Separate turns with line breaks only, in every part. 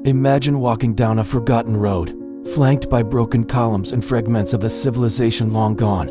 Imagine walking down a forgotten road, flanked by broken columns and fragments of a civilization long gone.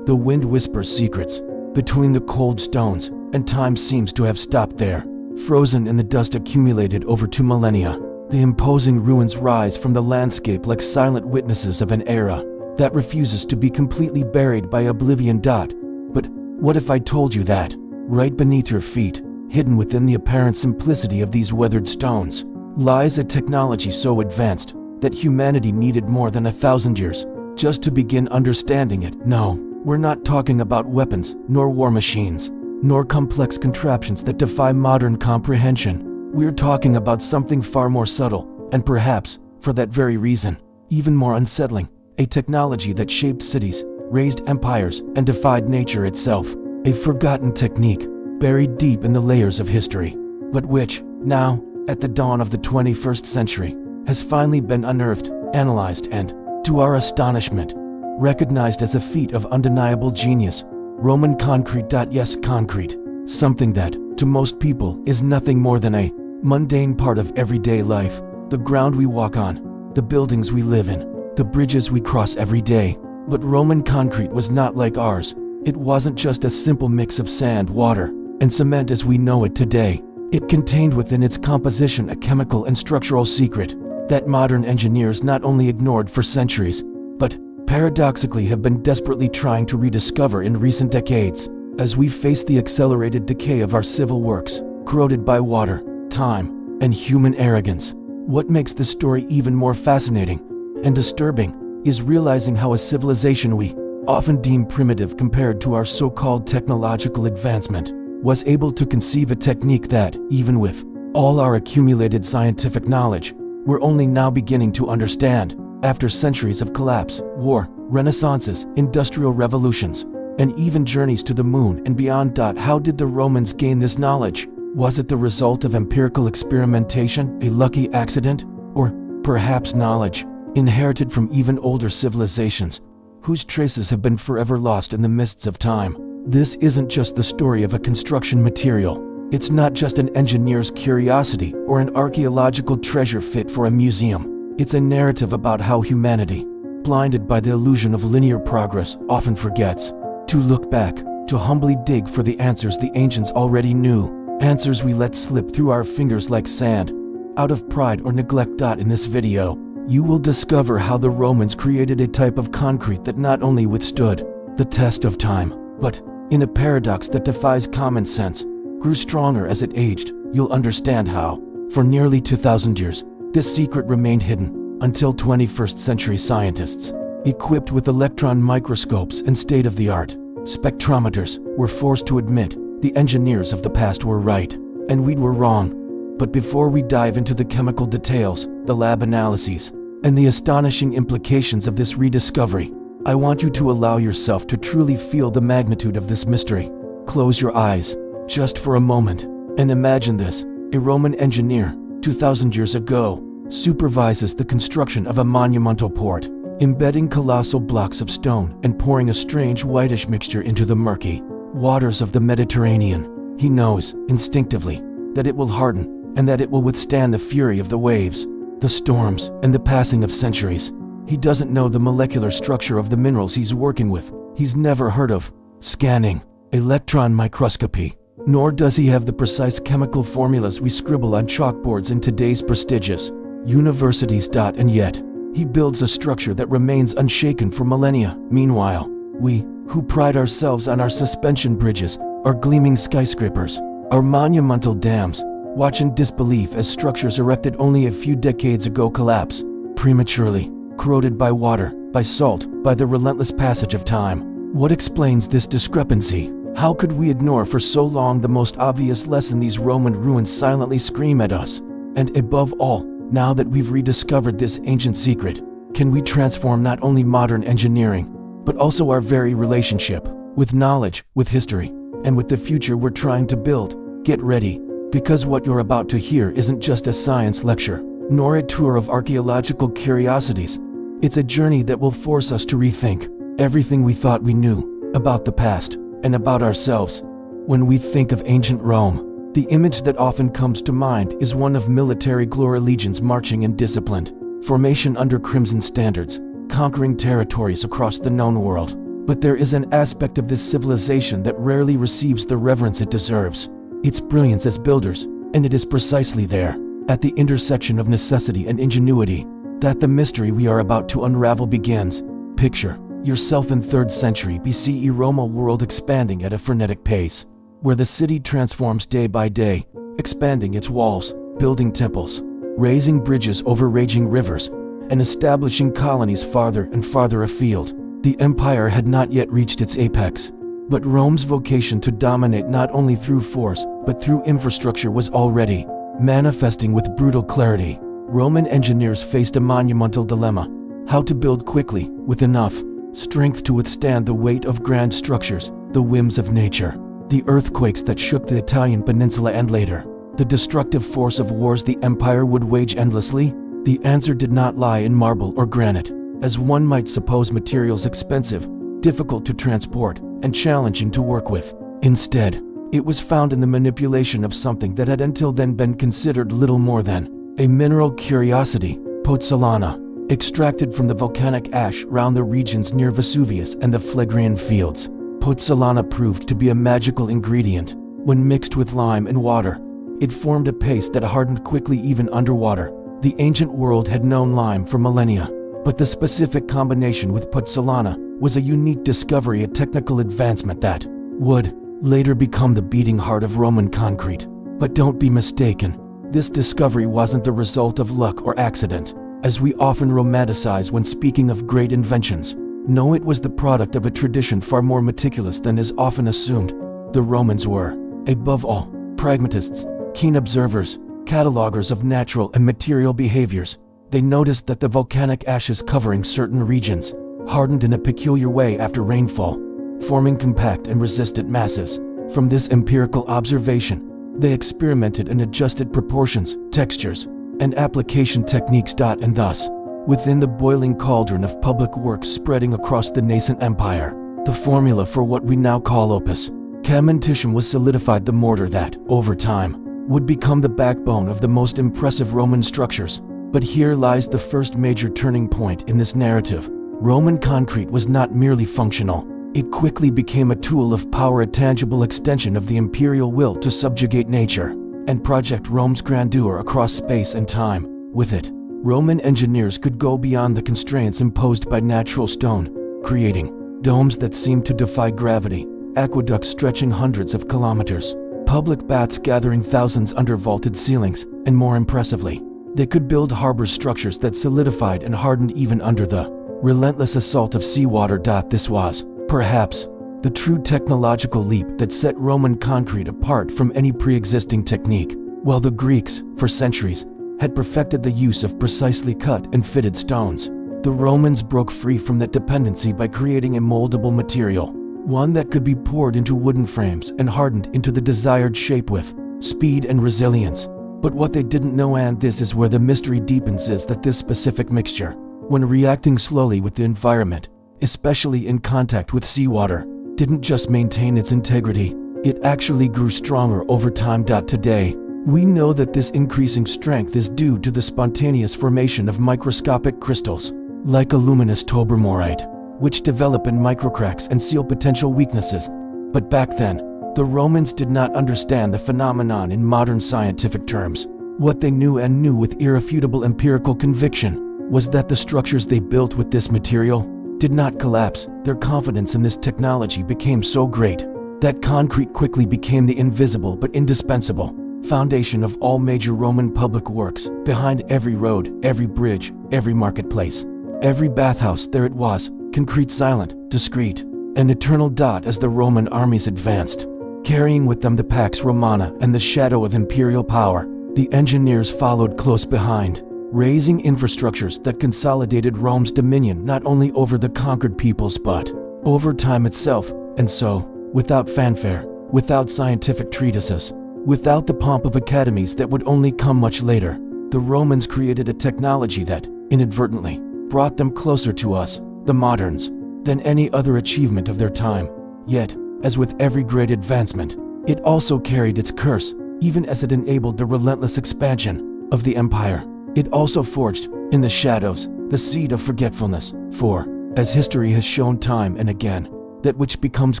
The wind whispers secrets between the cold stones, and time seems to have stopped there, frozen in the dust accumulated over 2 millennia. The imposing ruins rise from the landscape like silent witnesses of an era that refuses to be completely buried by oblivion. But what if I told you that, right beneath your feet, hidden within the apparent simplicity of these weathered stones, lies a technology so advanced that humanity needed more than 1,000 years just to begin understanding it? No, we're not talking about weapons, nor war machines, nor complex contraptions that defy modern comprehension. We're talking about something far more subtle, and perhaps, for that very reason, even more unsettling, a technology that shaped cities, raised empires, and defied nature itself. A forgotten technique, buried deep in the layers of history, but which, now, at the dawn of the 21st century, has finally been unearthed, analyzed, and, to our astonishment, recognized as a feat of undeniable genius. Roman concrete. Yes, concrete. Something that, to most people, is nothing more than a mundane part of everyday life. The ground we walk on, the buildings we live in, the bridges we cross every day. But Roman concrete was not like ours. It wasn't just a simple mix of sand, water, and cement as we know it today. It contained within its composition a chemical and structural secret that modern engineers not only ignored for centuries, but paradoxically have been desperately trying to rediscover in recent decades. As we face the accelerated decay of our civil works, corroded by water, time, and human arrogance, what makes this story even more fascinating and disturbing is realizing how a civilization we often deem primitive compared to our so-called technological advancement was able to conceive a technique that, even with all our accumulated scientific knowledge, we're only now beginning to understand. After centuries of collapse, war, renaissances, industrial revolutions, and even journeys to the moon and beyond. How did the Romans gain this knowledge? Was it the result of empirical experimentation, a lucky accident, or perhaps knowledge inherited from even older civilizations, whose traces have been forever lost in the mists of time? This isn't just the story of a construction material. It's not just an engineer's curiosity or an archaeological treasure fit for a museum. It's a narrative about how humanity, blinded by the illusion of linear progress, often forgets to look back, to humbly dig for the answers the ancients already knew, answers we let slip through our fingers like sand, out of pride or neglect. In this video, you will discover how the Romans created a type of concrete that not only withstood the test of time, but, in a paradox that defies common sense, grew stronger as it aged. You'll understand how, for nearly 2,000 years, this secret remained hidden until 21st century scientists, equipped with electron microscopes and state-of-the-art spectrometers, were forced to admit the engineers of the past were right, and we were wrong. But before we dive into the chemical details, the lab analyses, and the astonishing implications of this rediscovery, I want you to allow yourself to truly feel the magnitude of this mystery. Close your eyes, just for a moment, and imagine this: a Roman engineer, 2,000 years ago, supervises the construction of a monumental port, embedding colossal blocks of stone and pouring a strange whitish mixture into the murky waters of the Mediterranean. He knows, instinctively, that it will harden and that it will withstand the fury of the waves, the storms, and the passing of centuries. He doesn't know the molecular structure of the minerals he's working with. He's never heard of scanning, electron microscopy, nor does he have the precise chemical formulas we scribble on chalkboards in today's prestigious universities. And yet, he builds a structure that remains unshaken for millennia. Meanwhile, we, who pride ourselves on our suspension bridges, our gleaming skyscrapers, our monumental dams, watch in disbelief as structures erected only a few decades ago collapse, prematurely, corroded by water, by salt, by the relentless passage of time. What explains this discrepancy? How could we ignore for so long the most obvious lesson these Roman ruins silently scream at us? And above all, now that we've rediscovered this ancient secret, can we transform not only modern engineering, but also our very relationship with knowledge, with history, and with the future we're trying to build? Get ready, because what you're about to hear isn't just a science lecture, nor a tour of archaeological curiosities. It's a journey that will force us to rethink everything we thought we knew about the past and about ourselves. When we think of ancient Rome, The image that often comes to mind is one of military glory legions marching in disciplined formation under crimson standards, conquering territories across the known world. But there is an aspect of this civilization that rarely receives the reverence it deserves: its brilliance as builders, and it is precisely there, at the intersection of necessity and ingenuity, that the mystery we are about to unravel begins. Picture yourself in 3rd century BCE Roma world, expanding at a frenetic pace, where the city transforms day by day, expanding its walls, building temples, raising bridges over raging rivers, and establishing colonies farther and farther afield. The empire had not yet reached its apex, but Rome's vocation to dominate not only through force but through infrastructure was already manifesting with brutal clarity. Roman engineers faced a monumental dilemma: how to build quickly, with enough strength to withstand the weight of grand structures, the whims of nature, the earthquakes that shook the Italian peninsula, and later, the destructive force of wars the empire would wage endlessly. The answer did not lie in marble or granite, as one might suppose, materials expensive, difficult to transport, and challenging to work with. Instead, it was found in the manipulation of something that had until then been considered little more than a mineral curiosity: pozzolana, extracted from the volcanic ash round the regions near Vesuvius and the Phlegrean fields. Pozzolana proved to be a magical ingredient. When mixed with lime and water, it formed a paste that hardened quickly even underwater. The ancient world had known lime for millennia, but the specific combination with pozzolana was a unique discovery, a technical advancement that would later become the beating heart of Roman concrete. But don't be mistaken, this discovery wasn't the result of luck or accident, as we often romanticize when speaking of great inventions. No, it was the product of a tradition far more meticulous than is often assumed. The Romans were, above all, pragmatists, keen observers, catalogers of natural and material behaviors. They noticed that the volcanic ashes covering certain regions hardened in a peculiar way after rainfall, forming compact and resistant masses. From this empirical observation, they experimented and adjusted proportions, textures, and application techniques. And thus, within the boiling cauldron of public works spreading across the nascent empire, the formula for what we now call opus caementum was solidified, the mortar that, over time, would become the backbone of the most impressive Roman structures. But here lies the first major turning point in this narrative. Roman concrete was not merely functional. It quickly became a tool of power, a tangible extension of the imperial will to subjugate nature and project Rome's grandeur across space and time. With it, Roman engineers could go beyond the constraints imposed by natural stone, creating domes that seemed to defy gravity, aqueducts stretching hundreds of kilometers, public baths gathering thousands under vaulted ceilings, and more impressively, they could build harbor structures that solidified and hardened even under the relentless assault of seawater. This was, perhaps, the true technological leap that set Roman concrete apart from any pre-existing technique. While the Greeks, for centuries, had perfected the use of precisely cut and fitted stones, the Romans broke free from that dependency by creating a moldable material, one that could be poured into wooden frames and hardened into the desired shape with speed and resilience. But what they didn't know, and this is where the mystery deepens, is that this specific mixture, when reacting slowly with the environment, especially in contact with seawater, didn't just maintain its integrity, it actually grew stronger over time. Today, we know that this increasing strength is due to the spontaneous formation of microscopic crystals, like a luminous tobermorite, which develop in microcracks and seal potential weaknesses. But back then, the Romans did not understand the phenomenon in modern scientific terms. What they knew, and knew with irrefutable empirical conviction, was that the structures they built with this material did not collapse. Their confidence in this technology became so great that concrete quickly became the invisible but indispensable foundation of all major Roman public works. Behind every road, every bridge, every marketplace, every bathhouse, there it was, concrete, silent, discreet, an eternal. As the Roman armies advanced, carrying with them the Pax Romana and the shadow of imperial power, the engineers followed close behind, raising infrastructures that consolidated Rome's dominion not only over the conquered peoples but over time itself. And so, without fanfare, without scientific treatises, without the pomp of academies that would only come much later, the Romans created a technology that, inadvertently, brought them closer to us, the moderns, than any other achievement of their time. Yet, as with every great advancement, it also carried its curse, even as it enabled the relentless expansion of the empire. It also forged, in the shadows, the seed of forgetfulness, for, as history has shown time and again, that which becomes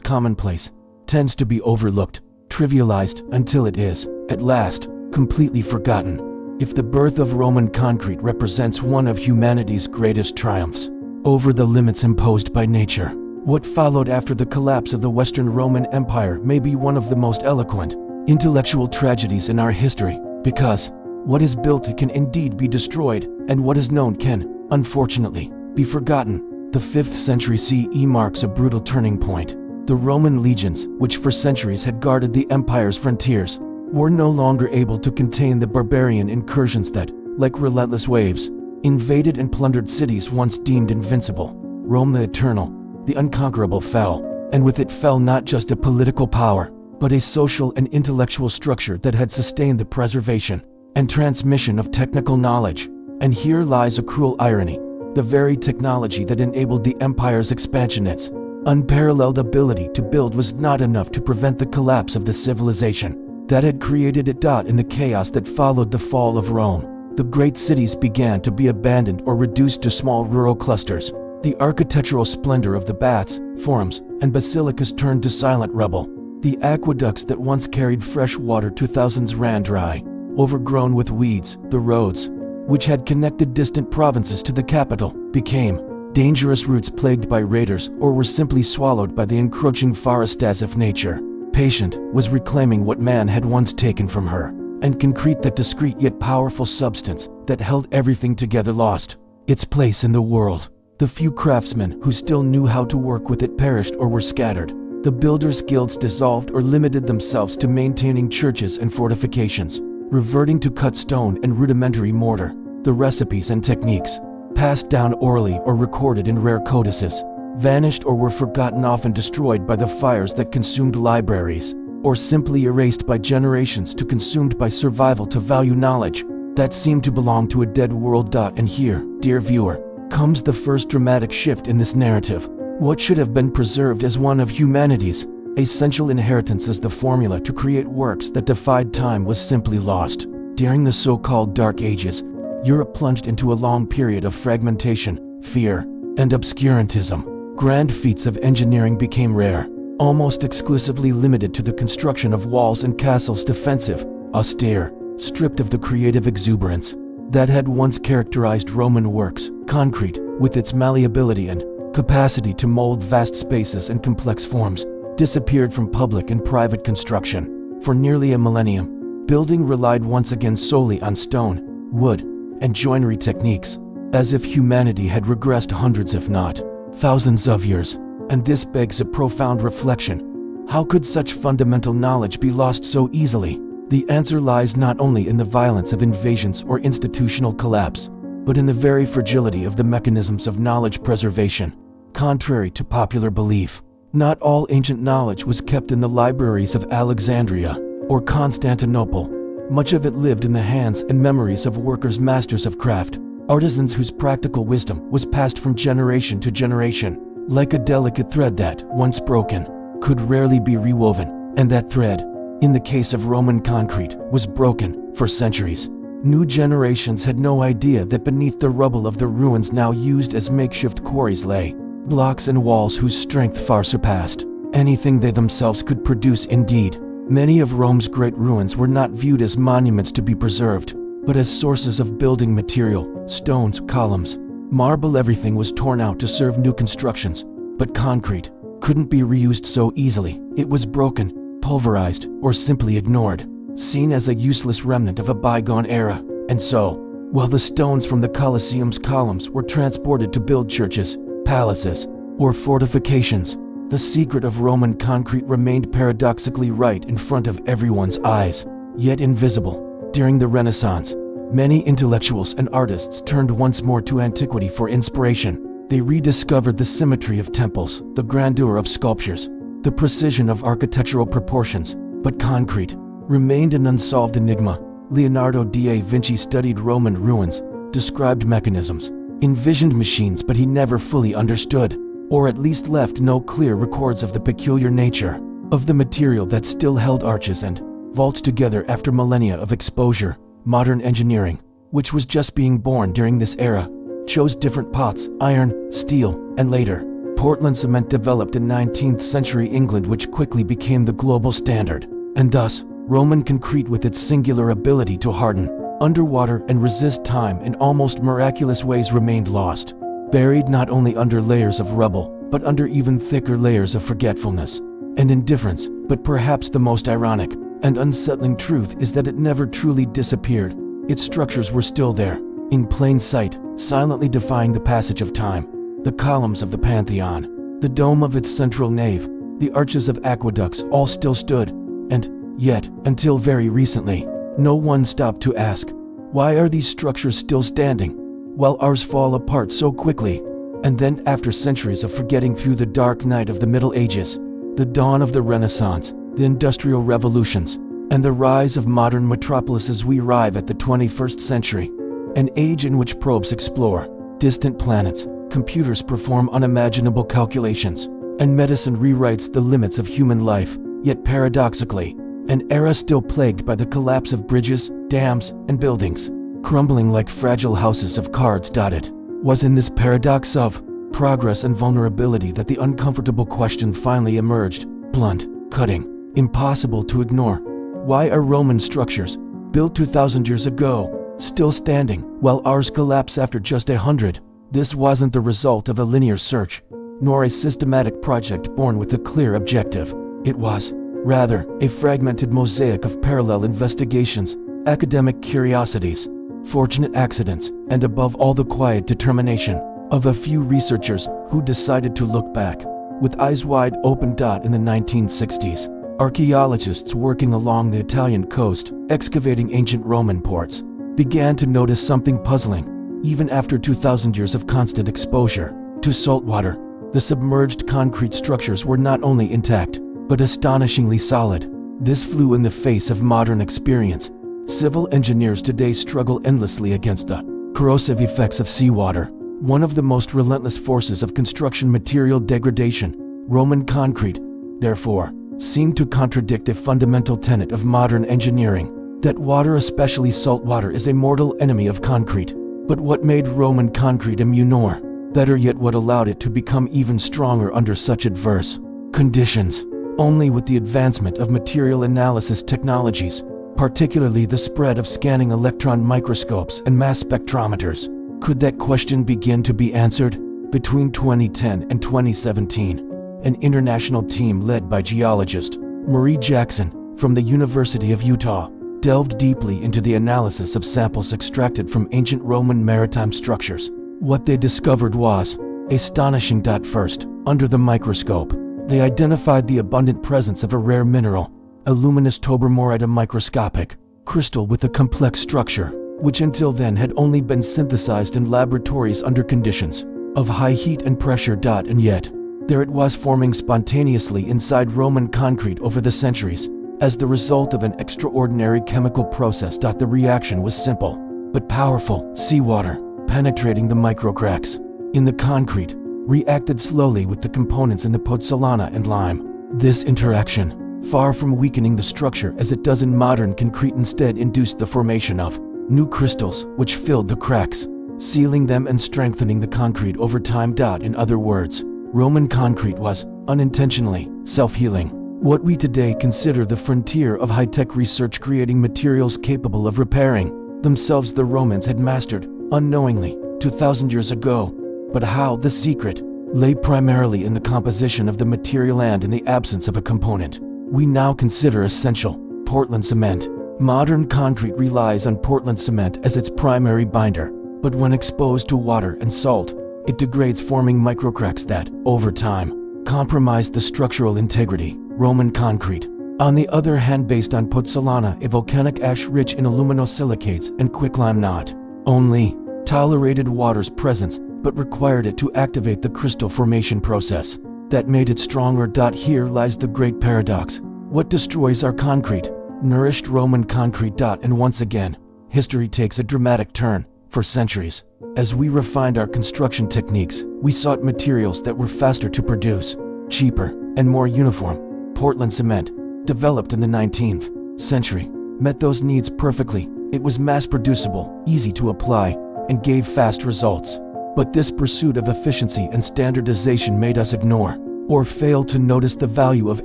commonplace tends to be overlooked, trivialized until it is, at last, completely forgotten. If the birth of Roman concrete represents one of humanity's greatest triumphs over the limits imposed by nature, what followed after the collapse of the Western Roman Empire may be one of the most eloquent, intellectual tragedies in our history, because what is built can indeed be destroyed, and what is known can, unfortunately, be forgotten. The 5th century CE marks a brutal turning point. The Roman legions, which for centuries had guarded the empire's frontiers, were no longer able to contain the barbarian incursions that, like relentless waves, invaded and plundered cities once deemed invincible. Rome the Eternal, the unconquerable fell, and with it fell not just a political power, but a social and intellectual structure that had sustained the preservation and transmission of technical knowledge. And here lies a cruel irony. The very technology that enabled the empire's expansion, its unparalleled ability to build, was not enough to prevent the collapse of the civilization that had created it. In the chaos that followed the fall of Rome, the great cities began to be abandoned or reduced to small rural clusters. The architectural splendor of the baths, forums, and basilicas turned to silent rubble. The aqueducts that once carried fresh water to thousands ran dry, overgrown with weeds. The roads, which had connected distant provinces to the capital, became dangerous routes plagued by raiders or were simply swallowed by the encroaching forest. As if nature, patient, was reclaiming what man had once taken from her, and concrete, that discreet yet powerful substance that held everything together, lost its place in the world. The few craftsmen who still knew how to work with it perished or were scattered. The builders' guilds dissolved or limited themselves to maintaining churches and fortifications, reverting to cut stone and rudimentary mortar. The recipes and techniques, passed down orally or recorded in rare codices, vanished or were forgotten, often destroyed by the fires that consumed libraries, or simply erased by generations to consumed by survival to value knowledge that seemed to belong to a dead world. And here, dear viewer, comes the first dramatic shift in this narrative. What should have been preserved as one of humanity's essential inheritance as the formula to create works that defied time was simply lost. During the so-called Dark Ages, Europe plunged into a long period of fragmentation, fear, and obscurantism. Grand feats of engineering became rare, almost exclusively limited to the construction of walls and castles, defensive, austere, stripped of the creative exuberance that had once characterized Roman works. Concrete, with its malleability and capacity to mold vast spaces and complex forms, disappeared from public and private construction. For nearly a millennium, building relied once again solely on stone, wood, and joinery techniques, as if humanity had regressed hundreds if not thousands of years. And this begs a profound reflection. How could such fundamental knowledge be lost so easily? The answer lies not only in the violence of invasions or institutional collapse, but in the very fragility of the mechanisms of knowledge preservation. Contrary to popular belief, not all ancient knowledge was kept in the libraries of Alexandria or Constantinople. Much of it lived in the hands and memories of workers, masters of craft, artisans whose practical wisdom was passed from generation to generation, like a delicate thread that, once broken, could rarely be rewoven. And that thread, in the case of Roman concrete, was broken for centuries. New generations had no idea that beneath the rubble of the ruins now used as makeshift quarries lay blocks and walls whose strength far surpassed anything they themselves could produce. Indeed, many of Rome's great ruins were not viewed as monuments to be preserved, but as sources of building material, stones, columns, marble. Everything was torn out to serve new constructions, but concrete couldn't be reused so easily. It was broken, pulverized, or simply ignored, seen as a useless remnant of a bygone era. And so, while the stones from the Colosseum's columns were transported to build churches, palaces, or fortifications, the secret of Roman concrete remained paradoxically right in front of everyone's eyes, yet invisible. During the Renaissance, many intellectuals and artists turned once more to antiquity for inspiration. They rediscovered the symmetry of temples, the grandeur of sculptures, the precision of architectural proportions, but concrete remained an unsolved enigma. Leonardo da Vinci studied Roman ruins, described mechanisms, envisioned machines, but he never fully understood, or at least left no clear records of the peculiar nature of the material that still held arches and vaults together after millennia of exposure. Modern engineering, which was just being born during this era, chose different pots, iron, steel, and later, Portland cement developed in 19th century England, which quickly became the global standard. And thus, Roman concrete, with its singular ability to harden underwater and resist time in almost miraculous ways, remained lost, buried not only under layers of rubble, but under even thicker layers of forgetfulness and indifference. But perhaps the most ironic and unsettling truth is that it never truly disappeared. Its structures were still there, in plain sight, silently defying the passage of time. The columns of the Pantheon, the dome of its central nave, the arches of aqueducts all still stood, and yet, until very recently, no one stopped to ask, why are these structures still standing, while ours fall apart so quickly? And then, after centuries of forgetting, through the dark night of the Middle Ages, the dawn of the Renaissance, the industrial revolutions, and the rise of modern metropolises, we arrive at the 21st century, an age in which probes explore distant planets, computers perform unimaginable calculations, and medicine rewrites the limits of human life. Yet paradoxically, an era still plagued by the collapse of bridges, dams, and buildings, crumbling like fragile houses of cards. It was in this paradox of progress and vulnerability that the uncomfortable question finally emerged, blunt, cutting, impossible to ignore. Why are Roman structures, built 2,000 years ago, still standing, while ours collapse after just 100? This wasn't the result of a linear search, nor a systematic project born with a clear objective. It was, rather, a fragmented mosaic of parallel investigations, academic curiosities, fortunate accidents, and above all, the quiet determination of a few researchers who decided to look back with eyes wide open. In the 1960s, archaeologists working along the Italian coast, excavating ancient Roman ports, began to notice something puzzling. Even after 2,000 years of constant exposure to salt water, the submerged concrete structures were not only intact, but astonishingly solid. This flew in the face of modern experience. Civil engineers today struggle endlessly against the corrosive effects of seawater, one of the most relentless forces of construction material degradation. Roman concrete, therefore, seemed to contradict a fundamental tenet of modern engineering, that water, especially salt water, is a mortal enemy of concrete. But what made Roman concrete immune, or better yet, what allowed it to become even stronger under such adverse conditions? Only with the advancement of material analysis technologies, particularly the spread of scanning electron microscopes and mass spectrometers, could that question begin to be answered. Between 2010 and 2017, an international team led by geologist Marie Jackson from the University of Utah delved deeply into the analysis of samples extracted from ancient Roman maritime structures. What they discovered was astonishing. First, under the microscope, they identified the abundant presence of a rare mineral, a luminous tobermorite, a microscopic crystal with a complex structure, which until then had only been synthesized in laboratories under conditions of high heat and pressure. And yet, there it was, forming spontaneously inside Roman concrete over the centuries, as the result of an extraordinary chemical process. The reaction was simple, but powerful. Seawater, penetrating the microcracks in the concrete, reacted slowly with the components in the pozzolana and lime. This interaction, far from weakening the structure as it does in modern concrete, instead induced the formation of new crystals, which filled the cracks, sealing them and strengthening the concrete over time. In other words, Roman concrete was, unintentionally, self-healing. What we today consider the frontier of high-tech research, creating materials capable of repairing themselves, the Romans had mastered, unknowingly, 2,000 years ago. But how? The secret lay primarily in the composition of the material and in the absence of a component we now consider essential: Portland cement. Modern concrete relies on Portland cement as its primary binder, but when exposed to water and salt, it degrades, forming microcracks that, over time, compromise the structural integrity. Roman concrete, on the other hand, based on pozzolana, a volcanic ash rich in aluminosilicates and quicklime, not only tolerated water's presence, but required it to activate the crystal formation process that made it stronger. Here lies the great paradox. What destroys our concrete? Nourished Roman concrete. And once again, history takes a dramatic turn. For centuries, as we refined our construction techniques, we sought materials that were faster to produce, cheaper, and more uniform. Portland cement, developed in the 19th century met those needs perfectly. It was mass-producible, easy to apply, and gave fast results. But this pursuit of efficiency and standardization made us ignore or fail to notice the value of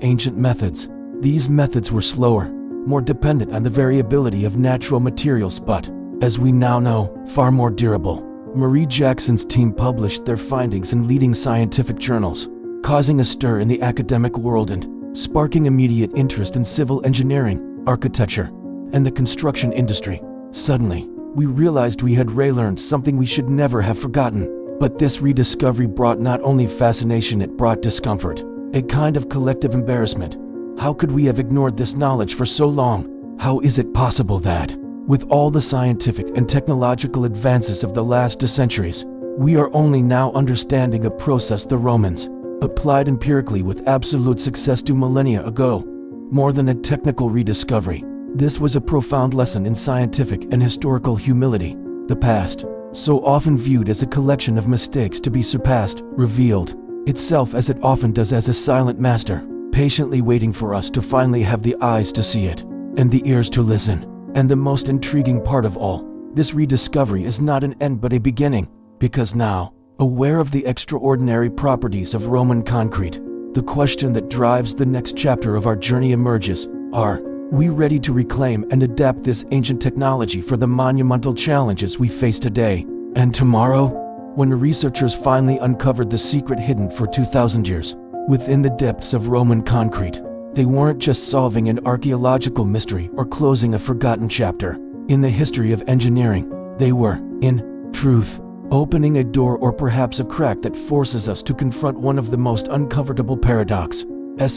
ancient methods. These methods were slower, more dependent on the variability of natural materials, but, as we now know, far more durable. Marie Jackson's team published their findings in leading scientific journals, causing a stir in the academic world and sparking immediate interest in civil engineering, architecture, and the construction industry. Suddenly, we realized we had relearned something we should never have forgotten. But this rediscovery brought not only fascination, it brought discomfort, a kind of collective embarrassment. How could we have ignored this knowledge for so long? How is it possible that, with all the scientific and technological advances of the last centuries, we are only now understanding a process the Romans applied empirically with absolute success 2 millennia ago? More than a technical rediscovery, this was a profound lesson in scientific and historical humility. The past, so often viewed as a collection of mistakes to be surpassed, revealed itself as it often does as a silent master, patiently waiting for us to finally have the eyes to see it, and the ears to listen. And the most intriguing part of all, this rediscovery is not an end but a beginning, because now, aware of the extraordinary properties of Roman concrete, the question that drives the next chapter of our journey emerges: are we ready to reclaim and adapt this ancient technology for the monumental challenges we face today and tomorrow? When researchers finally uncovered the secret hidden for 2,000 years within the depths of Roman concrete, they weren't just solving an archaeological mystery or closing a forgotten chapter in the history of engineering. They were, in truth, opening a door or perhaps a crack that forces us to confront one of the most uncomfortable paradoxes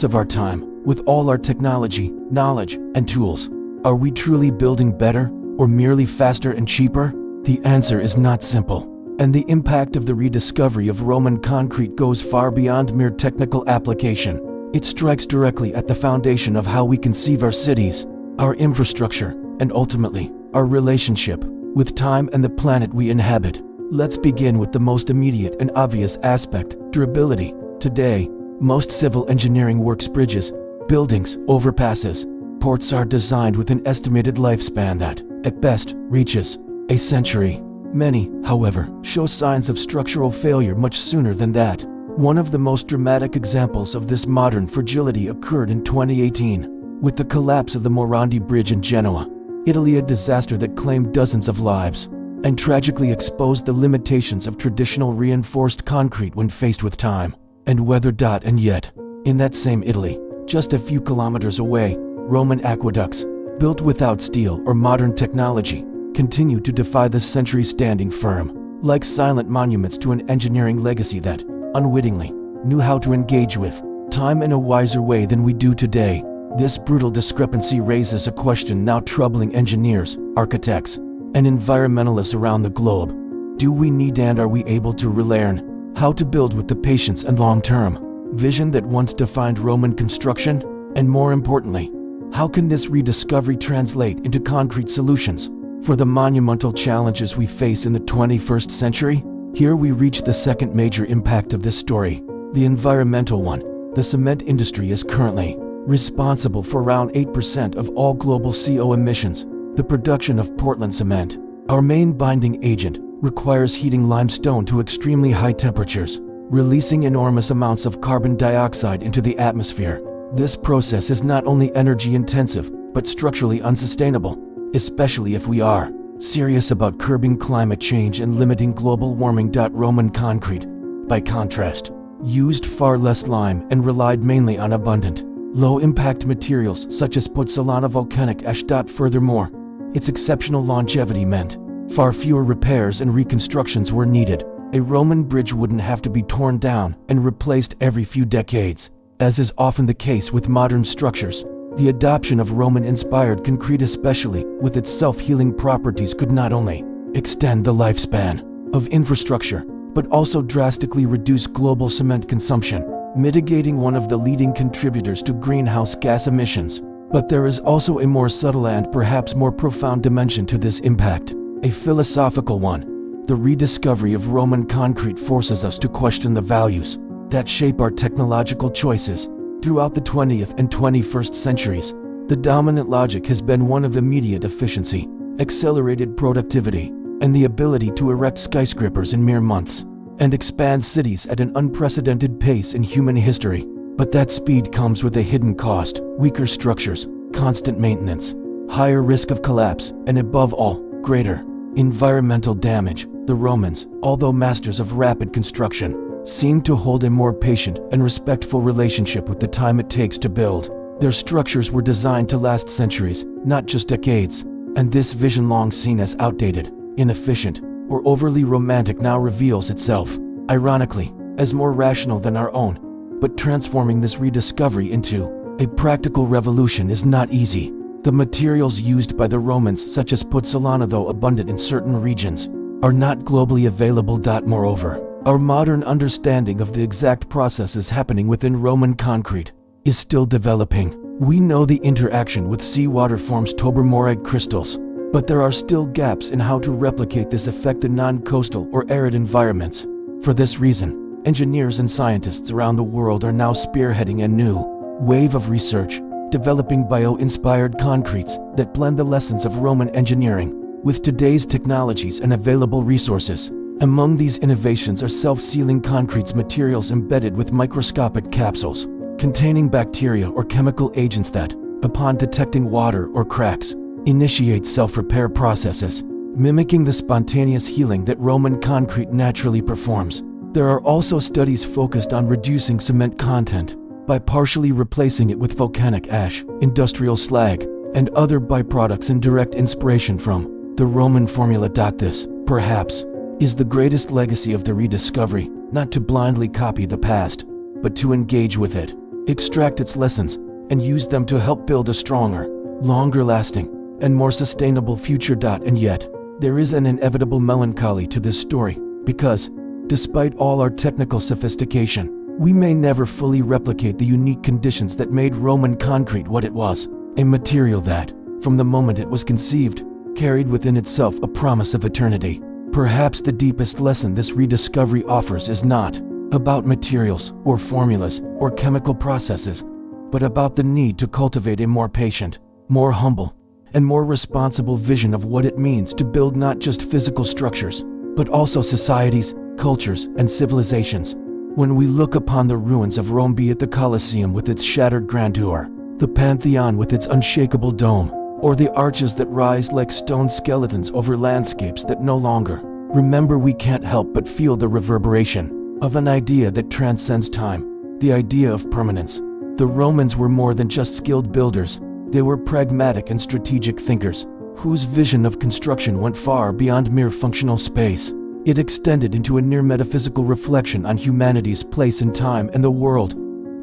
of our time. With all our technology, knowledge, and tools, are we truly building better or merely faster and cheaper? The answer is not simple, and the impact of the rediscovery of Roman concrete goes far beyond mere technical application. It strikes directly at the foundation of how we conceive our cities, our infrastructure, and ultimately, our relationship with time and the planet we inhabit. Let's begin with the most immediate and obvious aspect: durability. Today, most civil engineering works, bridges, buildings, overpasses, ports are designed with an estimated lifespan that, at best, reaches a century. Many, however, show signs of structural failure much sooner than that. One of the most dramatic examples of this modern fragility occurred in 2018, with the collapse of the Morandi Bridge in Genoa, Italy, a disaster that claimed dozens of lives and tragically exposed the limitations of traditional reinforced concrete when faced with time and weather. And yet, in that same Italy, just a few kilometers away, Roman aqueducts, built without steel or modern technology, continue to defy the centuries, standing firm, like silent monuments to an engineering legacy that, unwittingly, knew how to engage with time in a wiser way than we do today. This brutal discrepancy raises a question now troubling engineers, architects, and environmentalists around the globe. Do we need and are we able to relearn how to build with the patience and long-term vision that once defined Roman construction? And more importantly, how can this rediscovery translate into concrete solutions for the monumental challenges we face in the 21st century? Here we reach the second major impact of this story, the environmental one. The cement industry is currently responsible for around 8% of all global CO emissions. The production of Portland cement, our main binding agent, requires heating limestone to extremely high temperatures, releasing enormous amounts of carbon dioxide into the atmosphere. This process is not only energy intensive, but structurally unsustainable, especially if we are serious about curbing climate change and limiting global warming. Roman concrete, by contrast, used far less lime and relied mainly on abundant, low-impact materials such as pozzolana volcanic ash. Furthermore, its exceptional longevity meant far fewer repairs and reconstructions were needed. A Roman bridge wouldn't have to be torn down and replaced every few decades, as is often the case with modern structures. The adoption of Roman-inspired concrete, especially with its self-healing properties, could not only extend the lifespan of infrastructure, but also drastically reduce global cement consumption, mitigating one of the leading contributors to greenhouse gas emissions. But there is also a more subtle and perhaps more profound dimension to this impact, a philosophical one. The rediscovery of Roman concrete forces us to question the values that shape our technological choices throughout the 20th and 21st centuries. The dominant logic has been one of immediate efficiency, accelerated productivity, and the ability to erect skyscrapers in mere months and expand cities at an unprecedented pace in human history. But that speed comes with a hidden cost: weaker structures, constant maintenance, higher risk of collapse, and above all, greater environmental damage. The Romans, although masters of rapid construction, seemed to hold a more patient and respectful relationship with the time it takes to build. Their structures were designed to last centuries, not just decades, and this vision, long seen as outdated, inefficient, or overly romantic, now reveals itself, ironically, as more rational than our own. But transforming this rediscovery into a practical revolution is not easy. The materials used by the Romans, such as puzzolana, though abundant in certain regions, are not globally available. Moreover, our modern understanding of the exact processes happening within Roman concrete is still developing. We know the interaction with seawater forms tobermory crystals, but there are still gaps in how to replicate this effect in non-coastal or arid environments. For this reason, engineers and scientists around the world are now spearheading a new wave of research, developing bio-inspired concretes that blend the lessons of Roman engineering with today's technologies and available resources. Among these innovations are self-sealing concretes, materials embedded with microscopic capsules containing bacteria or chemical agents that, upon detecting water or cracks, initiate self-repair processes, mimicking the spontaneous healing that Roman concrete naturally performs. There are also studies focused on reducing cement content by partially replacing it with volcanic ash, industrial slag, and other byproducts in direct inspiration from the Roman formula. This, perhaps, is the greatest legacy of the rediscovery: not to blindly copy the past, but to engage with it, extract its lessons, and use them to help build a stronger, longer-lasting, and more sustainable future. And yet, there is an inevitable melancholy to this story, because, despite all our technical sophistication, we may never fully replicate the unique conditions that made Roman concrete what it was, a material that, from the moment it was conceived, carried within itself a promise of eternity. Perhaps the deepest lesson this rediscovery offers is not about materials or formulas or chemical processes, but about the need to cultivate a more patient, more humble, and more responsible vision of what it means to build not just physical structures, but also societies, cultures, and civilizations. When we look upon the ruins of Rome, be it the Colosseum with its shattered grandeur, the Pantheon with its unshakable dome, or the arches that rise like stone skeletons over landscapes that no longer remember, we can't help but feel the reverberation of an idea that transcends time, the idea of permanence. The Romans were more than just skilled builders. They were pragmatic and strategic thinkers, whose vision of construction went far beyond mere functional space. It extended into a near metaphysical reflection on humanity's place in time and the world.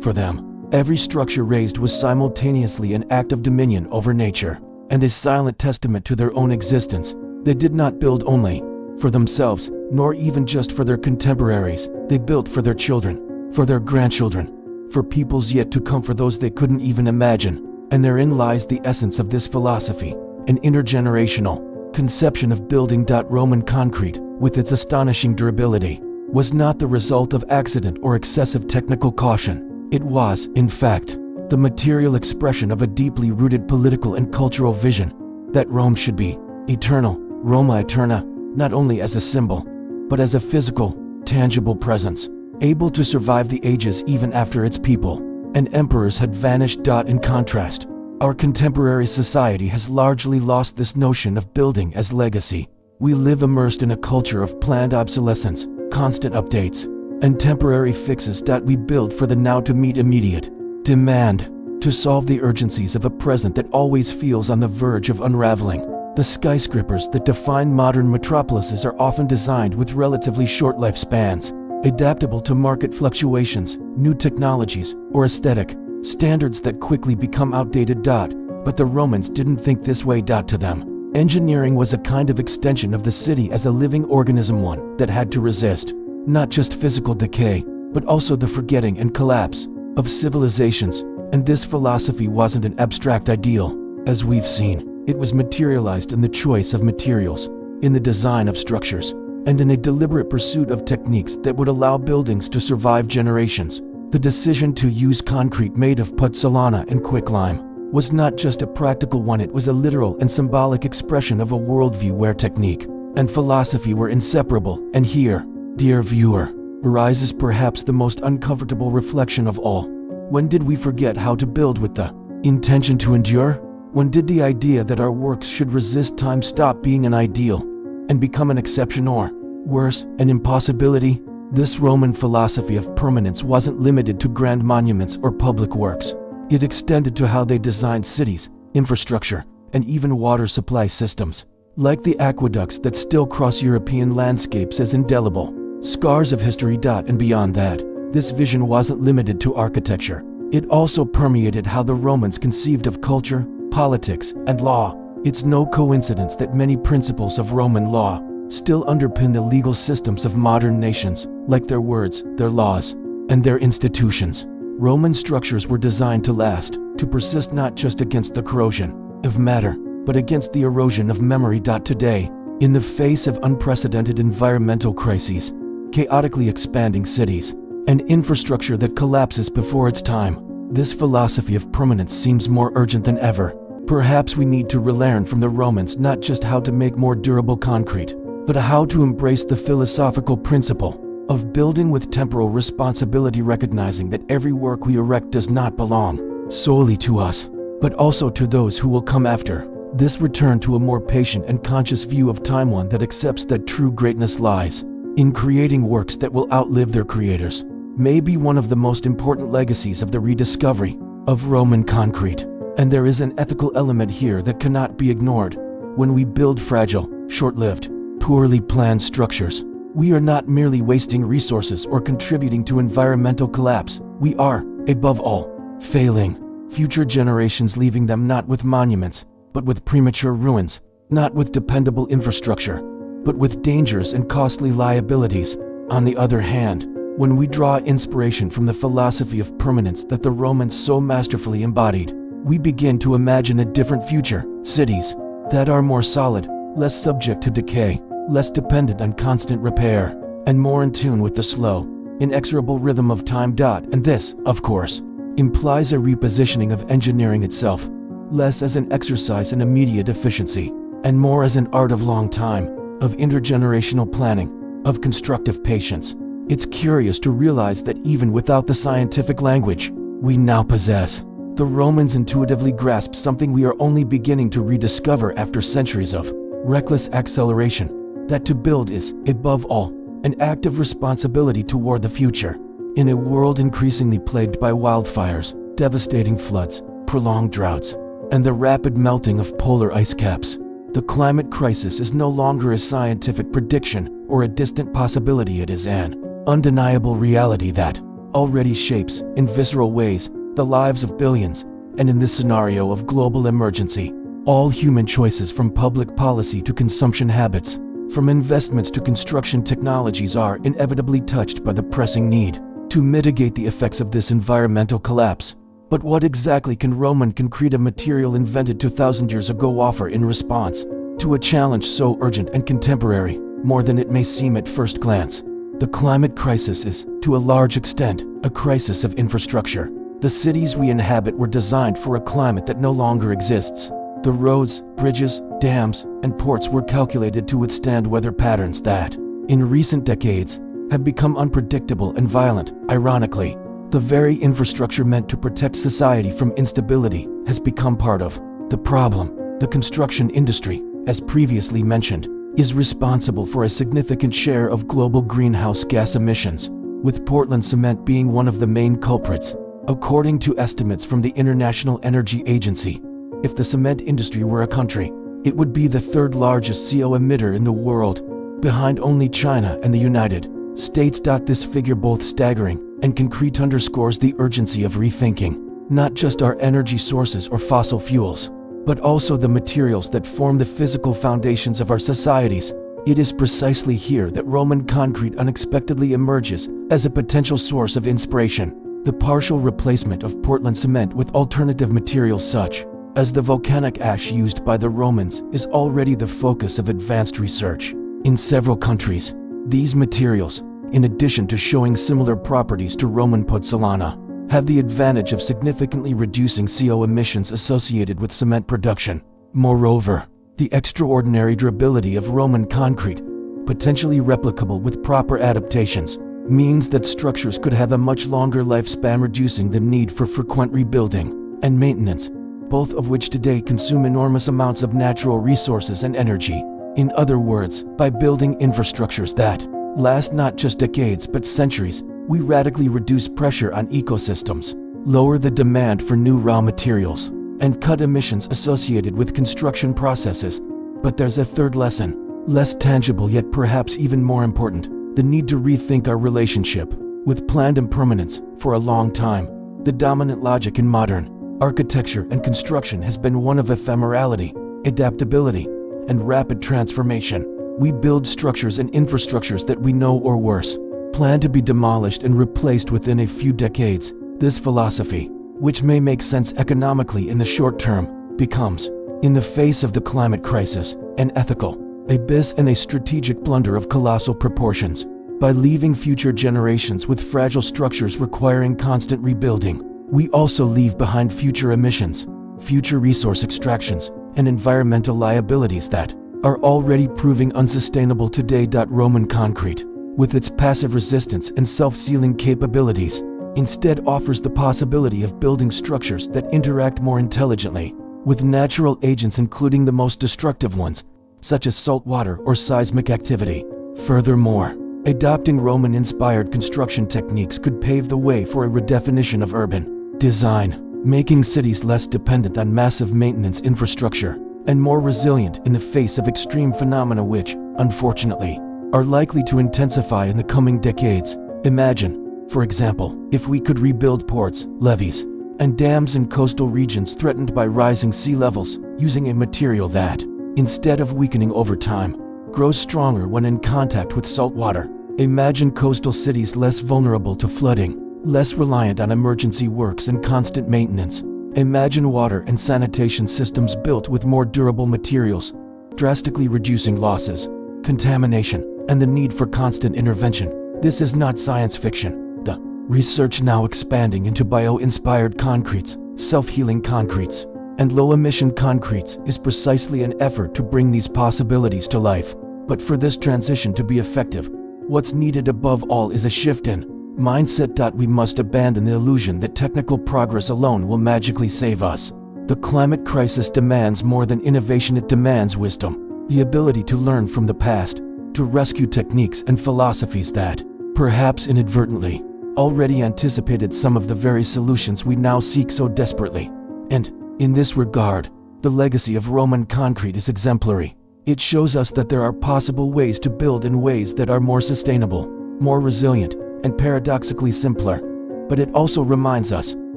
For them, every structure raised was simultaneously an act of dominion over nature and a silent testament to their own existence. They did not build only for themselves, nor even just for their contemporaries. They built for their children, for their grandchildren, for peoples yet to come, for those they couldn't even imagine. And therein lies the essence of this philosophy, an intergenerational conception of building. Roman concrete, with its astonishing durability, was not the result of accident or excessive technical caution. It was, in fact, the material expression of a deeply rooted political and cultural vision that Rome should be eternal, Roma Eterna, not only as a symbol, but as a physical, tangible presence, able to survive the ages even after its people and emperors had vanished. In contrast, our contemporary society has largely lost this notion of building as legacy. We live immersed in a culture of planned obsolescence, constant updates, and temporary fixes. We build for the now to meet immediate demand, to solve the urgencies of a present that always feels on the verge of unraveling. The skyscrapers that define modern metropolises are often designed with relatively short lifespans, adaptable to market fluctuations, new technologies, or aesthetic standards that quickly become outdated. But the Romans didn't think this way. To them, engineering was a kind of extension of the city as a living organism, one that had to resist not just physical decay, but also the forgetting and collapse of civilizations. And this philosophy wasn't an abstract ideal, as we've seen. It was materialized in the choice of materials, in the design of structures, and in a deliberate pursuit of techniques that would allow buildings to survive generations. The decision to use concrete made of puzzolana and quicklime was not just a practical one, it was a literal and symbolic expression of a worldview where technique and philosophy were inseparable. And here, dear viewer, arises perhaps the most uncomfortable reflection of all. When did we forget how to build with the intention to endure? When did the idea that our works should resist time stop being an ideal and become an exception, or, worse, an impossibility? This Roman philosophy of permanence wasn't limited to grand monuments or public works. It extended to how they designed cities, infrastructure, and even water supply systems. Like the aqueducts that still cross European landscapes as indelible scars of history. And beyond that, this vision wasn't limited to architecture. It also permeated how the Romans conceived of culture, politics, and law. It's no coincidence that many principles of Roman law still underpin the legal systems of modern nations, like their words, their laws, and their institutions. Roman structures were designed to last, to persist not just against the corrosion of matter, but against the erosion of memory. Today, in the face of unprecedented environmental crises, chaotically expanding cities, and infrastructure that collapses before its time, this philosophy of permanence seems more urgent than ever. Perhaps we need to relearn from the Romans not just how to make more durable concrete, but how to embrace the philosophical principle of building with temporal responsibility, recognizing that every work we erect does not belong solely to us, but also to those who will come after. This return to a more patient and conscious view of time, one that accepts that true greatness lies in creating works that will outlive their creators, may be one of the most important legacies of the rediscovery of Roman concrete. And there is an ethical element here that cannot be ignored. When we build fragile, short-lived, poorly planned structures, we are not merely wasting resources or contributing to environmental collapse. We are, above all, failing future generations, leaving them not with monuments, but with premature ruins, not with dependable infrastructure, but with dangerous and costly liabilities. On the other hand, when we draw inspiration from the philosophy of permanence that the Romans so masterfully embodied, we begin to imagine a different future, cities that are more solid, less subject to decay, less dependent on constant repair, and more in tune with the slow, inexorable rhythm of time. And this, of course, implies a repositioning of engineering itself, less as an exercise in immediate efficiency, and more as an art of long time, of intergenerational planning, of constructive patience. It's curious to realize that even without the scientific language we now possess, the Romans intuitively grasped something we are only beginning to rediscover after centuries of reckless acceleration, that to build is, above all, an act of responsibility toward the future. In a world increasingly plagued by wildfires, devastating floods, prolonged droughts, and the rapid melting of polar ice caps, the climate crisis is no longer a scientific prediction or a distant possibility. It is an undeniable reality that already shapes, in visceral ways, the lives of billions. And in this scenario of global emergency, all human choices, from public policy to consumption habits, from investments to construction technologies, are inevitably touched by the pressing need to mitigate the effects of this environmental collapse. But what exactly can Roman concrete, a material invented 2,000 years ago, offer in response to a challenge so urgent and contemporary, more than it may seem at first glance? The climate crisis is, to a large extent, a crisis of infrastructure. The cities we inhabit were designed for a climate that no longer exists. The roads, bridges, dams, and ports were calculated to withstand weather patterns that, in recent decades, have become unpredictable and violent. Ironically, the very infrastructure meant to protect society from instability has become part of the problem. The construction industry, as previously mentioned, is responsible for a significant share of global greenhouse gas emissions, with Portland cement being one of the main culprits. According to estimates from the International Energy Agency, if the cement industry were a country, it would be the third largest CO emitter in the world, behind only China and the United States. This figure, both staggering and concrete, underscores the urgency of rethinking not just our energy sources or fossil fuels, but also the materials that form the physical foundations of our societies. It is precisely here that Roman concrete unexpectedly emerges as a potential source of inspiration. The partial replacement of Portland cement with alternative materials such as the volcanic ash used by the Romans is already the focus of advanced research. In several countries, these materials, in addition to showing similar properties to Roman porcellana, have the advantage of significantly reducing CO emissions associated with cement production. Moreover, the extraordinary durability of Roman concrete, potentially replicable with proper adaptations, means that structures could have a much longer lifespan, reducing the need for frequent rebuilding and maintenance, both of which today consume enormous amounts of natural resources and energy. In other words, by building infrastructures that last not just decades but centuries, we radically reduce pressure on ecosystems, lower the demand for new raw materials, and cut emissions associated with construction processes. But there's a third lesson, less tangible yet perhaps even more important: the need to rethink our relationship with planned impermanence. For a long time, the dominant logic in modern architecture and construction has been one of ephemerality, adaptability, and rapid transformation. We build structures and infrastructures that we know, or worse, plan to be demolished and replaced within a few decades. This philosophy, which may make sense economically in the short term, becomes, in the face of the climate crisis, an ethical abyss and a strategic blunder of colossal proportions. By leaving future generations with fragile structures requiring constant rebuilding, we also leave behind future emissions, future resource extractions, and environmental liabilities that are already proving unsustainable today. Roman concrete, with its passive resistance and self-sealing capabilities, instead offers the possibility of building structures that interact more intelligently with natural agents, including the most destructive ones, such as salt water or seismic activity. Furthermore, adopting Roman-inspired construction techniques could pave the way for a redefinition of urban design, making cities less dependent on massive maintenance infrastructure and more resilient in the face of extreme phenomena which, unfortunately, are likely to intensify in the coming decades. Imagine, for example, if we could rebuild ports, levees, and dams in coastal regions threatened by rising sea levels using a material that, instead of weakening over time, grows stronger when in contact with salt water. Imagine coastal cities less vulnerable to flooding, less reliant on emergency works and constant maintenance. Imagine water and sanitation systems built with more durable materials, drastically reducing losses, contamination, and the need for constant intervention. This is not science fiction. The research now expanding into bio-inspired concretes, self-healing concretes, and low-emission concretes is precisely an effort to bring these possibilities to life. But for this transition to be effective, what's needed above all is a shift in mindset. We must abandon the illusion that technical progress alone will magically save us. The climate crisis demands more than innovation, it demands wisdom, the ability to learn from the past, to rescue techniques and philosophies that, perhaps inadvertently, already anticipated some of the very solutions we now seek so desperately. And, in this regard, the legacy of Roman concrete is exemplary. It shows us that there are possible ways to build in ways that are more sustainable, more resilient, and paradoxically simpler. But it also reminds us,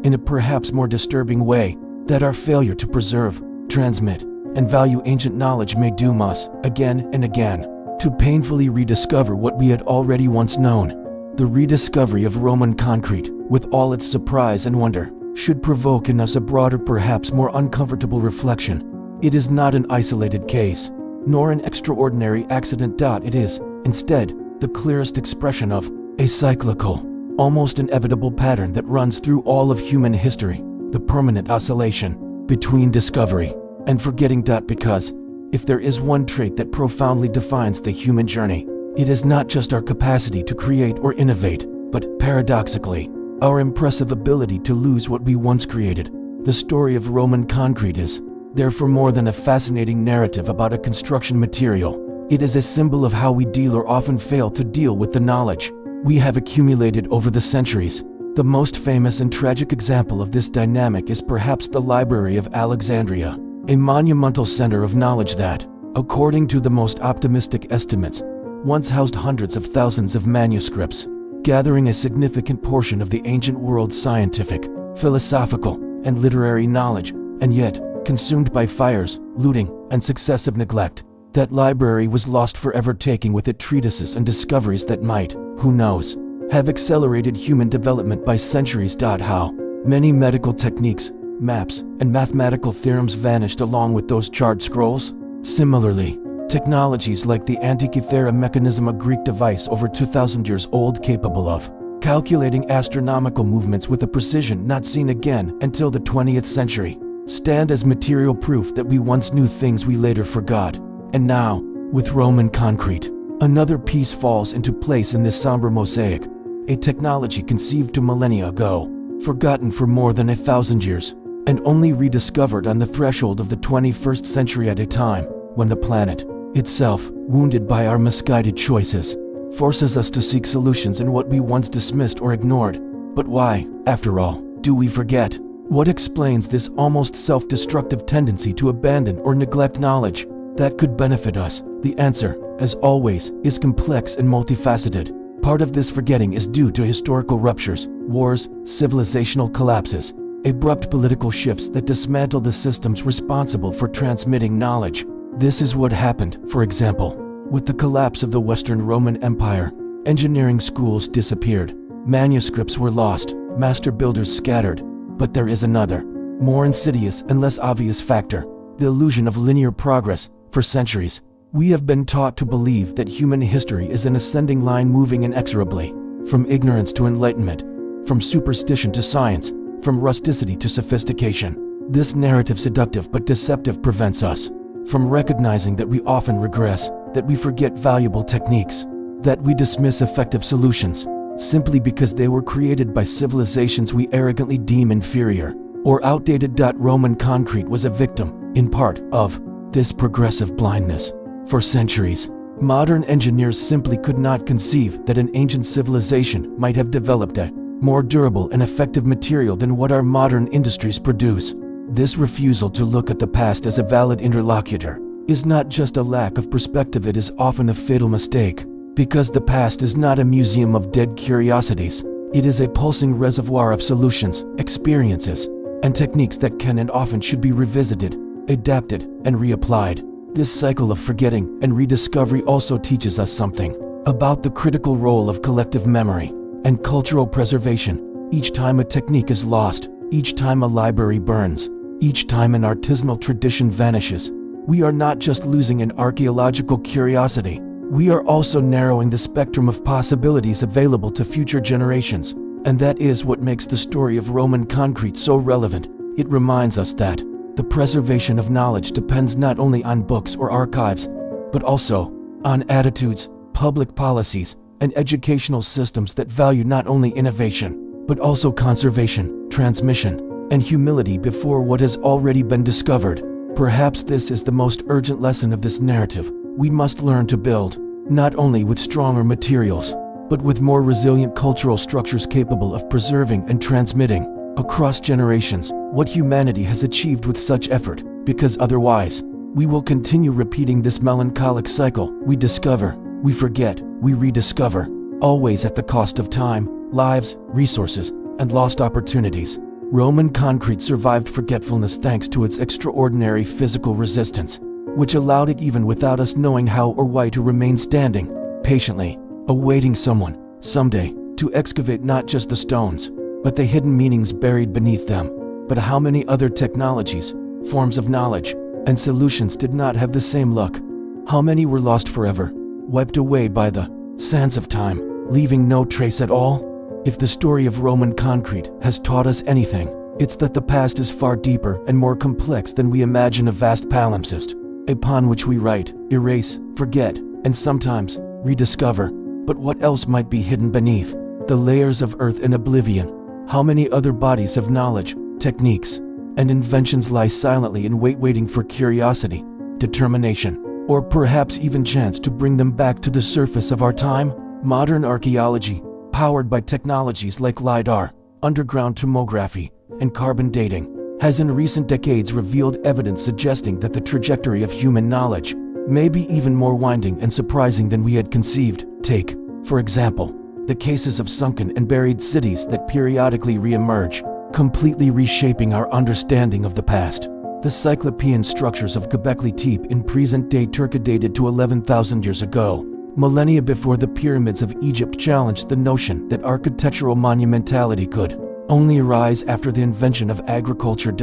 in a perhaps more disturbing way, that our failure to preserve, transmit, and value ancient knowledge may doom us, again and again, to painfully rediscover what we had already once known. The rediscovery of Roman concrete, with all its surprise and wonder, should provoke in us a broader, perhaps more uncomfortable reflection. It is not an isolated case, nor an extraordinary accident. It is, instead, the clearest expression of a cyclical, almost inevitable pattern that runs through all of human history, the permanent oscillation between discovery and forgetting. Because, if there is one trait that profoundly defines the human journey, it is not just our capacity to create or innovate, but, paradoxically, our impressive ability to lose what we once created. The story of Roman concrete is, therefore, more than a fascinating narrative about a construction material. It is a symbol of how we deal or often fail to deal with the knowledge we have accumulated over the centuries. The most famous and tragic example of this dynamic is perhaps the Library of Alexandria, a monumental center of knowledge that, according to the most optimistic estimates, once housed hundreds of thousands of manuscripts, gathering a significant portion of the ancient world's scientific, philosophical, and literary knowledge, and yet, consumed by fires, looting, and successive neglect. That library was lost forever, taking with it treatises and discoveries that might, who knows, have accelerated human development by centuries. How many medical techniques, maps, and mathematical theorems vanished along with those charred scrolls? Similarly, technologies like the Antikythera mechanism, a Greek device over 2,000 years old capable of calculating astronomical movements with a precision not seen again until the 20th century, stand as material proof that we once knew things we later forgot. And now, with Roman concrete, another piece falls into place in this somber mosaic, a technology conceived 2 millennia ago, forgotten for more than 1,000 years, and only rediscovered on the threshold of the 21st century at a time when the planet itself, wounded by our misguided choices, forces us to seek solutions in what we once dismissed or ignored. But why, after all, do we forget? What explains this almost self-destructive tendency to abandon or neglect knowledge that could benefit us? The answer, as always, is complex and multifaceted. Part of this forgetting is due to historical ruptures, wars, civilizational collapses, abrupt political shifts that dismantle the systems responsible for transmitting knowledge. This is what happened, for example, with the collapse of the Western Roman Empire. Engineering schools disappeared, manuscripts were lost, master builders scattered. But there is another, more insidious and less obvious factor, the illusion of linear progress. For centuries, we have been taught to believe that human history is an ascending line moving inexorably, from ignorance to enlightenment, from superstition to science, from rusticity to sophistication. This narrative, seductive but deceptive, prevents us from recognizing that we often regress, that we forget valuable techniques, that we dismiss effective solutions simply because they were created by civilizations we arrogantly deem inferior or outdated. Roman concrete was a victim, in part, of this progressive blindness. For centuries, modern engineers simply could not conceive that an ancient civilization might have developed a more durable and effective material than what our modern industries produce. This refusal to look at the past as a valid interlocutor is not just a lack of perspective, it is often a fatal mistake. Because the past is not a museum of dead curiosities, it is a pulsing reservoir of solutions, experiences, and techniques that can and often should be revisited, adapted, and reapplied. This cycle of forgetting and rediscovery also teaches us something about the critical role of collective memory and cultural preservation. Each time a technique is lost, each time a library burns, each time an artisanal tradition vanishes, we are not just losing an archaeological curiosity, we are also narrowing the spectrum of possibilities available to future generations. And that is what makes the story of Roman concrete so relevant. It reminds us that the preservation of knowledge depends not only on books or archives, but also on attitudes, public policies, and educational systems that value not only innovation, but also conservation, transmission, and humility before what has already been discovered. Perhaps this is the most urgent lesson of this narrative. We must learn to build, not only with stronger materials, but with more resilient cultural structures capable of preserving and transmitting across generations what humanity has achieved with such effort, because otherwise, we will continue repeating this melancholic cycle. We discover, we forget, we rediscover, always at the cost of time, lives, resources, and lost opportunities. Roman concrete survived forgetfulness thanks to its extraordinary physical resistance, which allowed it, even without us knowing how or why, to remain standing, patiently, awaiting someone, someday, to excavate not just the stones, but the hidden meanings buried beneath them. But how many other technologies, forms of knowledge, and solutions did not have the same luck? How many were lost forever, wiped away by the sands of time, leaving no trace at all? If the story of Roman concrete has taught us anything, it's that the past is far deeper and more complex than we imagine. A vast palimpsest upon which we write, erase, forget, and sometimes rediscover. But what else might be hidden beneath the layers of earth and oblivion? How many other bodies of knowledge, techniques, and inventions lie silently in wait, waiting for curiosity, determination, or perhaps even chance to bring them back to the surface of our time? Modern archaeology, powered by technologies like LiDAR, underground tomography, and carbon dating, has in recent decades revealed evidence suggesting that the trajectory of human knowledge may be even more winding and surprising than we had conceived. Take, for example, the cases of sunken and buried cities that periodically re-emerge, completely reshaping our understanding of the past. The Cyclopean structures of Göbekli Tepe in present-day Turkey, dated to 11,000 years ago, millennia before the pyramids of Egypt, challenged the notion that architectural monumentality could only arise after the invention of agriculture.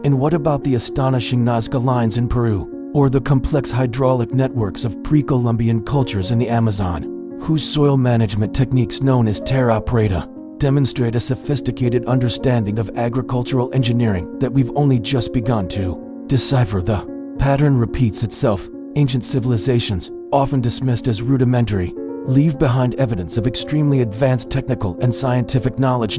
And what about the astonishing Nazca lines in Peru, or the complex hydraulic networks of pre-Columbian cultures in the Amazon? whose soil management techniques known as terra preta demonstrate a sophisticated understanding of agricultural engineering that we've only just begun to decipher. The pattern repeats itself. Ancient civilizations, often dismissed as rudimentary, leave behind evidence of extremely advanced technical and scientific knowledge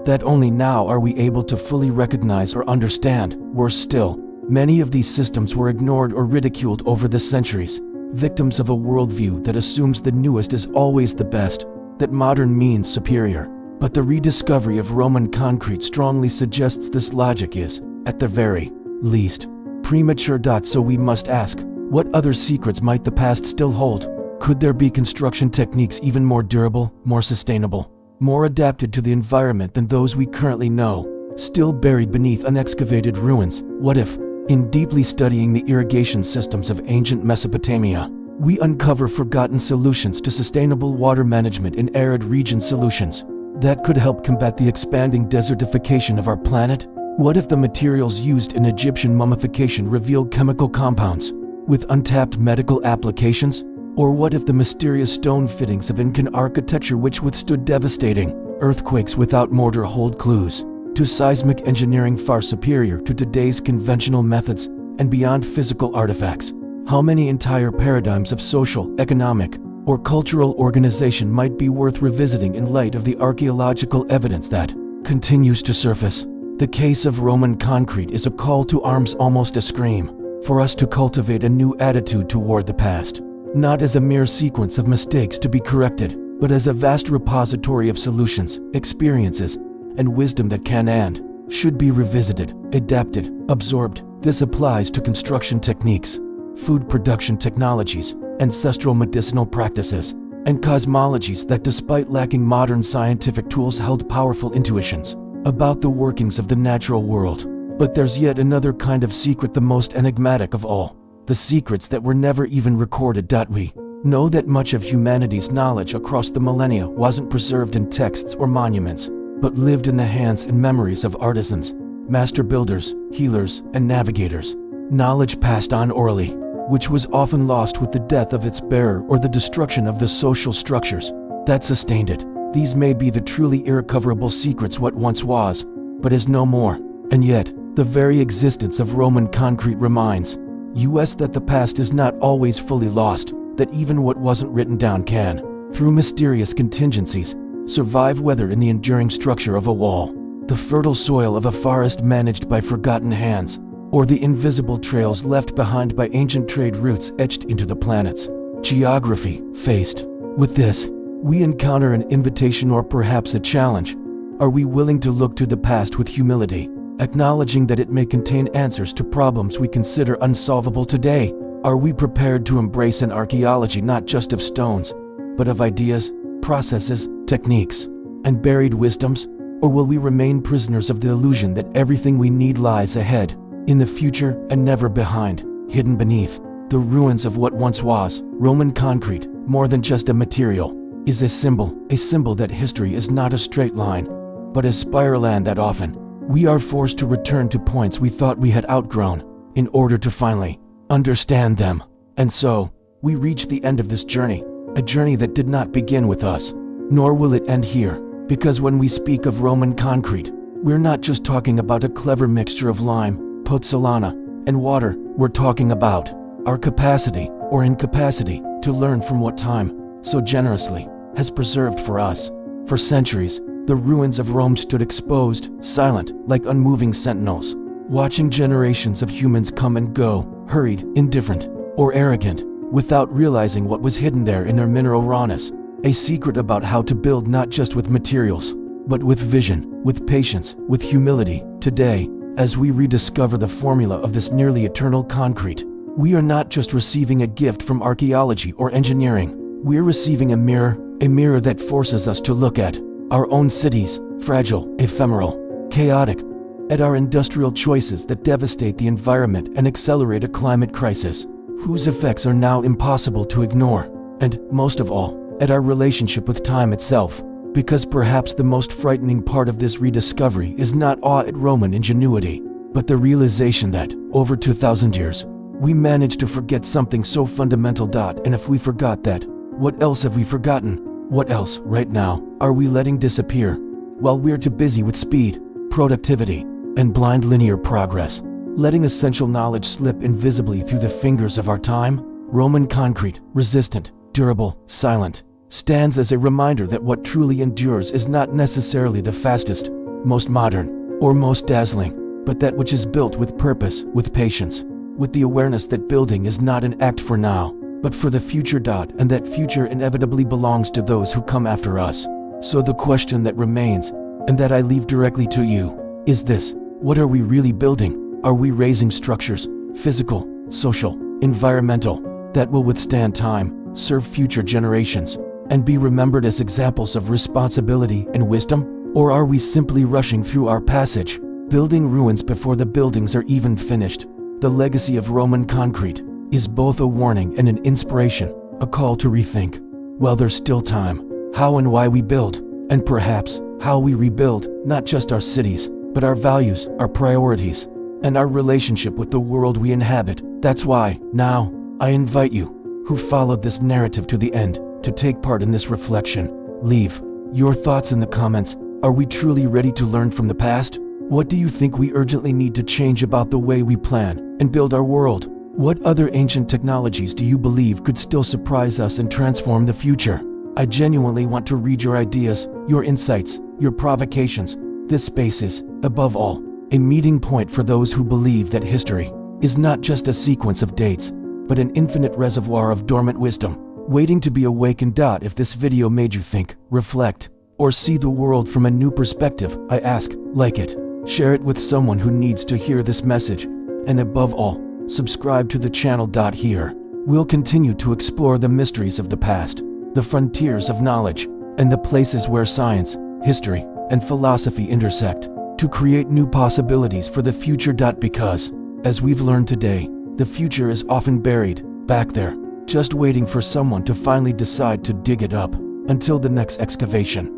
that only now are we able to fully recognize or understand. Worse still, many of these systems were ignored or ridiculed over the centuries, victims of a worldview that assumes the newest is always the best, that modern means superior. But the rediscovery of Roman concrete strongly suggests this logic is, at the very least, premature. So we must ask, what other secrets might the past still hold? Could there be construction techniques even more durable, more sustainable, more adapted to the environment than those we currently know, still buried beneath unexcavated ruins? What if, in deeply studying the irrigation systems of ancient Mesopotamia, we uncover forgotten solutions to sustainable water management in arid region solutions that could help combat the expanding desertification of our planet? What if the materials used in Egyptian mummification reveal chemical compounds with untapped medical applications? Or what if the mysterious stone fittings of Incan architecture which withstood devastating earthquakes without mortar hold clues to seismic engineering far superior to today's conventional methods? And beyond physical artifacts, how many entire paradigms of social, economic, or cultural organization might be worth revisiting in light of the archaeological evidence that continues to surface? The case of Roman concrete is a call to arms, almost a scream, for us to cultivate a new attitude toward the past, not as a mere sequence of mistakes to be corrected, but as a vast repository of solutions, experiences, and wisdom that can and should be revisited, adapted, absorbed. This applies to construction techniques, food production technologies, ancestral medicinal practices, and cosmologies that, despite lacking modern scientific tools, held powerful intuitions about the workings of the natural world. But there's yet another kind of secret, the most enigmatic of all. The secrets that were never even recorded. We know that much of humanity's knowledge across the millennia wasn't preserved in texts or monuments, but lived in the hands and memories of artisans, master builders, healers, and navigators. Knowledge passed on orally, which was often lost with the death of its bearer or the destruction of the social structures that sustained it. These may be the truly irrecoverable secrets, what once was, but is no more. And yet, the very existence of Roman concrete reminds us that the past is not always fully lost, that even what wasn't written down can, through mysterious contingencies, survive, whether in the enduring structure of a wall, the fertile soil of a forest managed by forgotten hands, or the invisible trails left behind by ancient trade routes etched into the planet's geography. Faced with this, we encounter an invitation, or perhaps a challenge. Are we willing to look to the past with humility, acknowledging that it may contain answers to problems we consider unsolvable today? Are we prepared to embrace an archaeology not just of stones, but of ideas, processes, techniques, and buried wisdoms? Or will we remain prisoners of the illusion that everything we need lies ahead, in the future, and never behind, hidden beneath the ruins of what once was? Roman concrete, more than just a material, is a symbol that history is not a straight line, but a spiral, and that often we are forced to return to points we thought we had outgrown in order to finally understand them. And so, we reach the end of this journey, a journey that did not begin with us, nor will it end here, because when we speak of Roman concrete, we're not just talking about a clever mixture of lime, pozzolana, and water. We're talking about our capacity, or incapacity, to learn from what time so generously has preserved for us. For centuries, the ruins of Rome stood exposed, silent, like unmoving sentinels, watching generations of humans come and go, hurried, indifferent, or arrogant, without realizing what was hidden there in their mineral rawness. A secret about how to build not just with materials, but with vision, with patience, with humility. Today, as we rediscover the formula of this nearly eternal concrete, we are not just receiving a gift from archaeology or engineering. We're receiving a mirror that forces us to look at our own cities, fragile, ephemeral, chaotic, at our industrial choices that devastate the environment and accelerate a climate crisis whose effects are now impossible to ignore, and, most of all, at our relationship with time itself. Because perhaps the most frightening part of this rediscovery is not awe at Roman ingenuity, but the realization that, over 2,000 years, we managed to forget something so fundamental. And if we forgot that, What else have we forgotten? What else, right now, are we letting disappear? While we're too busy with speed, productivity, and blind linear progress, letting essential knowledge slip invisibly through the fingers of our time, Roman concrete, resistant, durable, silent, stands as a reminder that what truly endures is not necessarily the fastest, most modern, or most dazzling, but that which is built with purpose, with patience, with the awareness that building is not an act for now, but for the future. And that future inevitably belongs to those who come after us. So the question that remains, and that I leave directly to you, is this: what are we really building? Are we raising structures, physical, social, environmental, that will withstand time, serve future generations, and be remembered as examples of responsibility and wisdom? Or are we simply rushing through our passage, building ruins before the buildings are even finished? The legacy of Roman concrete is both a warning and an inspiration, a call to rethink, while there's still time, how and why we build, and perhaps how we rebuild not just our cities, but our values, our priorities, and our relationship with the world we inhabit. That's why, now, I invite you, who followed this narrative to the end, to take part in this reflection. Leave your thoughts in the comments. Are we truly ready to learn from the past? What do you think we urgently need to change about the way we plan and build our world? What other ancient technologies do you believe could still surprise us and transform the future? I genuinely want to read your ideas, your insights, your provocations. This space is, above all, a meeting point for those who believe that history is not just a sequence of dates, but an infinite reservoir of dormant wisdom, waiting to be awakened. If this video made you think, reflect, or see the world from a new perspective, I ask, like it, share it with someone who needs to hear this message, and above all, subscribe to the channel. Here, we'll continue to explore the mysteries of the past, the frontiers of knowledge, and the places where science, history, and philosophy intersect, to create new possibilities for the future. Because, as we've learned today, the future is often buried, back there, just waiting for someone to finally decide to dig it up. Until the next excavation.